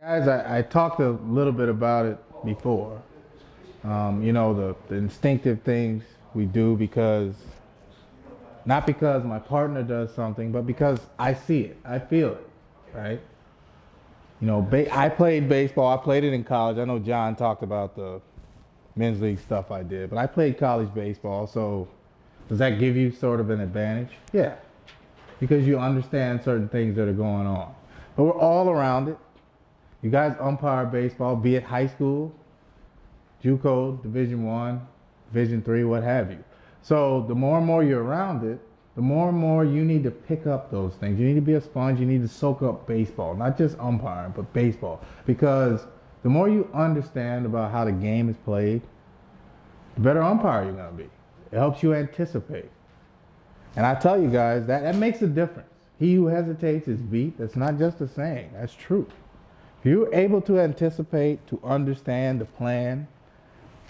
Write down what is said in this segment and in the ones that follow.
Guys, I talked a little bit about it before. The instinctive things we do not because my partner does something, but because I see it, I feel it, right? I played baseball. I played it in college. I know John talked about the men's league stuff I did, but I played college baseball. So does that give you sort of an advantage? Yeah, because you understand certain things that are going on. But we're all around it. You guys umpire baseball, be it high school, JUCO, Division One, Division Three, what have you. So the more and more you're around it, the more and more you need to pick up those things. You need to be a sponge. You need to soak up baseball, not just umpiring, but baseball. Because the more you understand about how the game is played, the better umpire you're going to be. It helps you anticipate. And I tell you guys, that makes a difference. He who hesitates is beat. That's not just a saying. That's true. If you're able to anticipate, to understand the plan,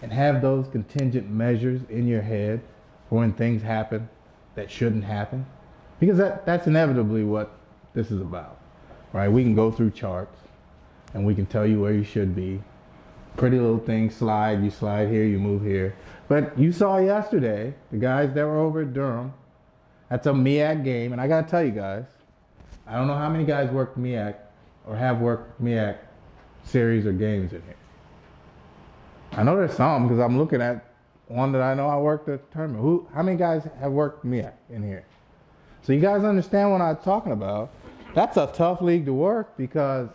and have those contingent measures in your head for when things happen that shouldn't happen, because that's inevitably what this is about, right? We can go through charts and we can tell you where you should be. Pretty little things slide, you slide here, you move here. But you saw yesterday, the guys that were over at Durham, that's a MEAC game, and I gotta tell you guys, I don't know how many guys worked MEAC or have worked MEAC series or games in here. I know there's some because I'm looking at one that I know I worked at tournament. How many guys have worked MEAC in here? So you guys understand what I'm talking about. That's a tough league to work because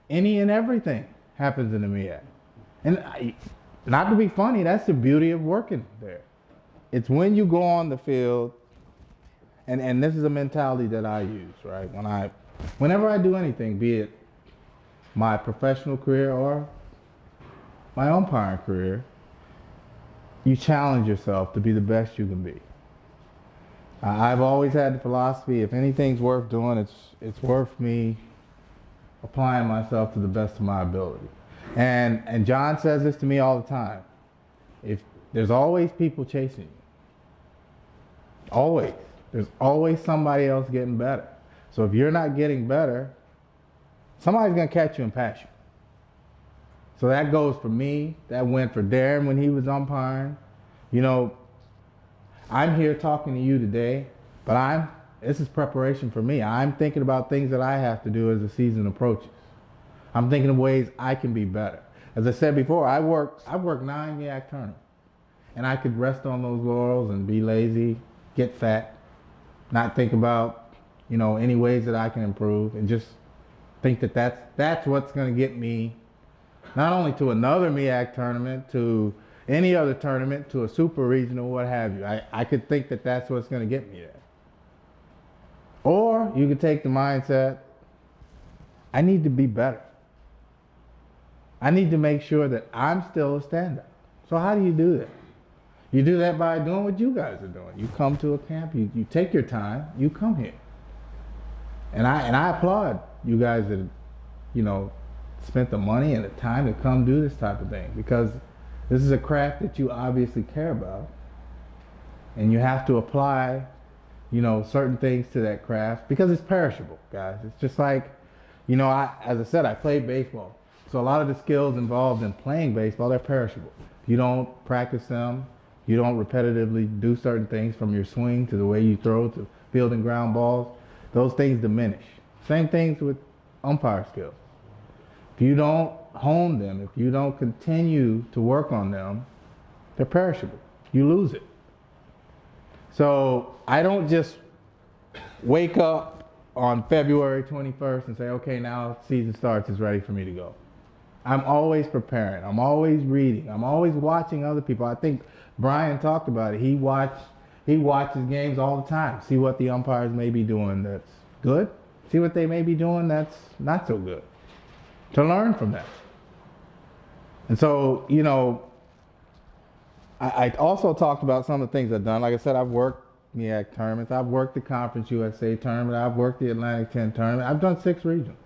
any and everything happens in the MEAC. And not to be funny, that's the beauty of working there. It's when you go on the field, and this is a mentality that I use, right? Whenever I do anything, be it my professional career or my umpiring career, you challenge yourself to be the best you can be. I've always had the philosophy, if anything's worth doing, it's worth me applying myself to the best of my ability. And John says this to me all the time. If there's always people chasing you. Always. There's always somebody else getting better. So if you're not getting better, somebody's going to catch you and pass you. So that goes for me. That went for Darren when he was umpiring. I'm here talking to you today, but this is preparation for me. I'm thinking about things that I have to do as the season approaches. I'm thinking of ways I can be better. As I said before, I've worked 9 MEAC tournaments, and I could rest on those laurels and be lazy, get fat, not think about, any ways that I can improve, and just think that that's what's going to get me not only to another MEAC tournament, to any other tournament, to a super regional, what have you. I could think that that's what's going to get me there. Or you could take the mindset, I need to be better. I need to make sure that I'm still a standout. So how do you do that? You do that by doing what you guys are doing. You come to a camp, you take your time, you come here. And I applaud you guys that, spent the money and the time to come do this type of thing, because this is a craft that you obviously care about, and you have to apply, certain things to that craft because it's perishable, guys. It's just like, as I said, I played baseball. So a lot of the skills involved in playing baseball, they're perishable. If you don't practice them, you don't repetitively do certain things, from your swing to the way you throw to fielding ground balls, those things diminish. Same things with umpire skills. If you don't hone them, if you don't continue to work on them, they're perishable. You lose it. So I don't just wake up on February 21st and say, okay, now season starts, it's ready for me to go. I'm always preparing. I'm always reading. I'm always watching other people. I think Brian talked about it. He watches games all the time. See what the umpires may be doing that's good. See what they may be doing that's not so good. To learn from that. And so, I also talked about some of the things I've done. Like I said, I've worked MEAC tournaments. I've worked the Conference USA tournament. I've worked the Atlantic 10 tournament. I've done 6 regions.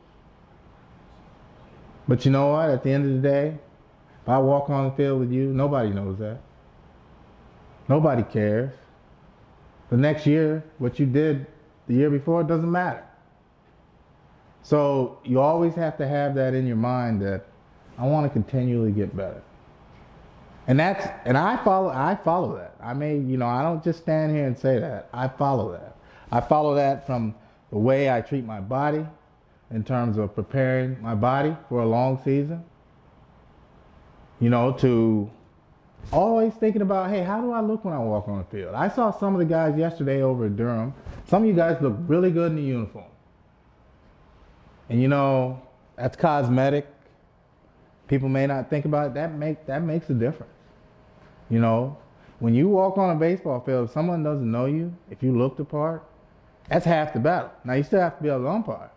But you know what? At the end of the day, if I walk on the field with you, nobody knows that. Nobody cares. The next year, what you did the year before, it doesn't matter. So you always have to have that in your mind that I want to continually get better. And I follow that. I don't just stand here and say that. I follow that. I follow that from the way I treat my body in terms of preparing my body for a long season. To always thinking about, hey, how do I look when I walk on the field? I saw some of the guys yesterday over at Durham. Some of you guys look really good in the uniform. And that's cosmetic. People may not think about it. That makes a difference. When you walk on a baseball field, if someone doesn't know you, if you look the part, that's half the battle. Now you still have to be able to umpire,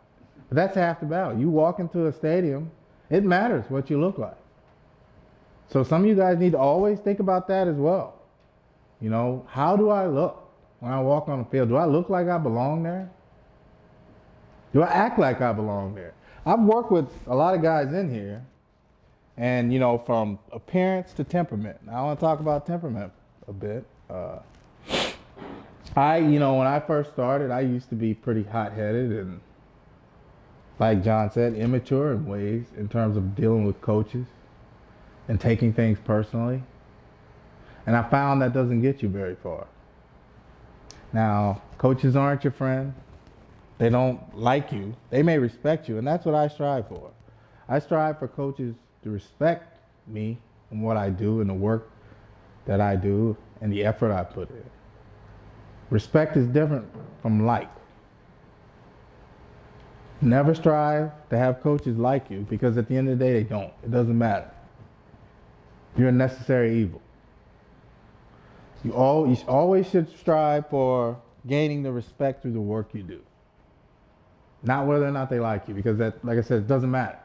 but that's half the battle. You walk into a stadium, it matters what you look like. So some of you guys need to always think about that as well. How do I look when I walk on the field? Do I look like I belong there? Do I act like I belong there? I've worked with a lot of guys in here, and from appearance to temperament. Now, I want to talk about temperament a bit. When I first started, I used to be pretty hot-headed and, like John said, immature in ways in terms of dealing with coaches and taking things personally. And I found that doesn't get you very far. Now, coaches aren't your friend. They don't like you. They may respect you, and that's what I strive for. I strive for coaches to respect me and what I do and the work that I do and the effort I put in. Respect is different from like. Never strive to have coaches like you, because at the end of the day, they don't. It doesn't matter. You're a necessary evil. You always should strive for gaining the respect through the work you do. Not whether or not they like you, because that, like I said, it doesn't matter.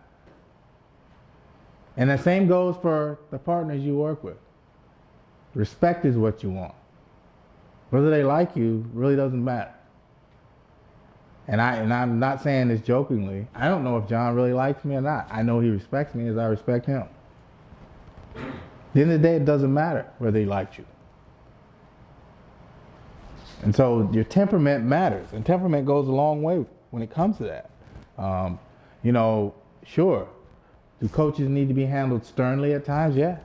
And the same goes for the partners you work with. Respect is what you want. Whether they like you really doesn't matter. And I'm not saying this jokingly. I don't know if John really likes me or not. I know he respects me as I respect him. At the end of the day, it doesn't matter whether he likes you. And so your temperament matters, and temperament goes a long way when it comes to that. Sure, do coaches need to be handled sternly at times? Yeah.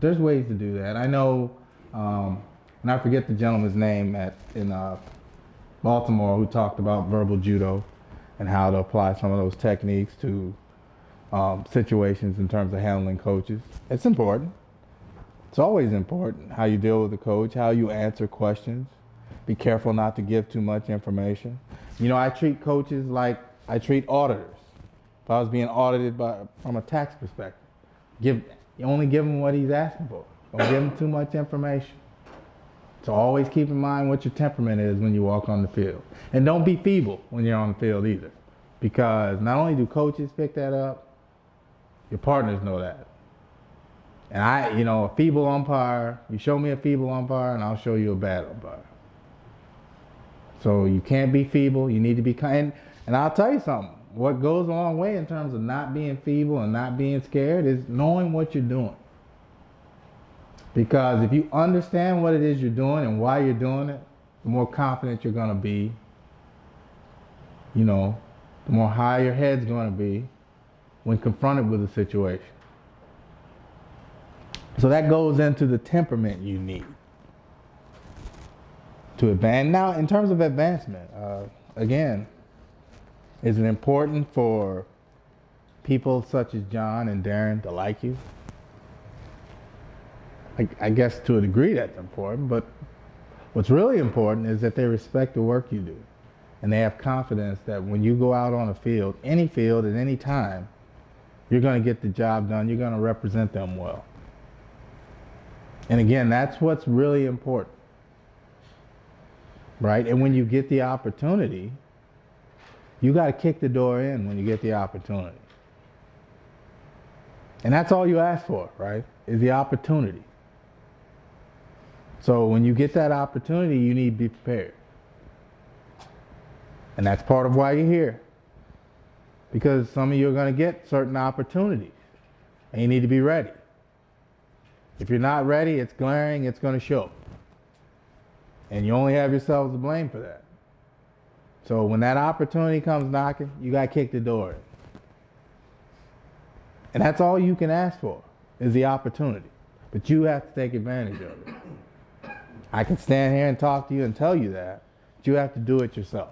There's ways to do that. I know, and I forget the gentleman's name in Baltimore who talked about verbal judo and how to apply some of those techniques to situations in terms of handling coaches. It's important. It's always important how you deal with the coach, how you answer questions. Be careful not to give too much information. I treat coaches like I treat auditors. If I was being audited from a tax perspective, only give him what he's asking for. Don't give him too much information. So always keep in mind what your temperament is when you walk on the field. And don't be feeble when you're on the field either. Because not only do coaches pick that up, your partners know that. And a feeble umpire, you show me a feeble umpire and I'll show you a bad umpire. So you can't be feeble, you need to be kind. And I'll tell you something, what goes a long way in terms of not being feeble and not being scared is knowing what you're doing. Because if you understand what it is you're doing and why you're doing it, the more confident you're going to be. The more high your head's going to be when confronted with a situation. So that goes into the temperament you need to advance. Now, in terms of advancement, again, is it important for people such as John and Darren to like you? I guess to a degree that's important, but what's really important is that they respect the work you do. And they have confidence that when you go out on a field, at any time, you're going to get the job done. You're going to represent them well. And again, that's what's really important, right? And when you get the opportunity, you got to kick the door in when you get the opportunity. And that's all you ask for, right? Is the opportunity. So when you get that opportunity, you need to be prepared. And that's part of why you're here. Because some of you are going to get certain opportunities. And you need to be ready. If you're not ready, it's glaring, it's going to show. And you only have yourselves to blame for that. So when that opportunity comes knocking, you got to kick the door in. And that's all you can ask for is the opportunity. But you have to take advantage of it. I can stand here and talk to you and tell you that, but you have to do it yourself.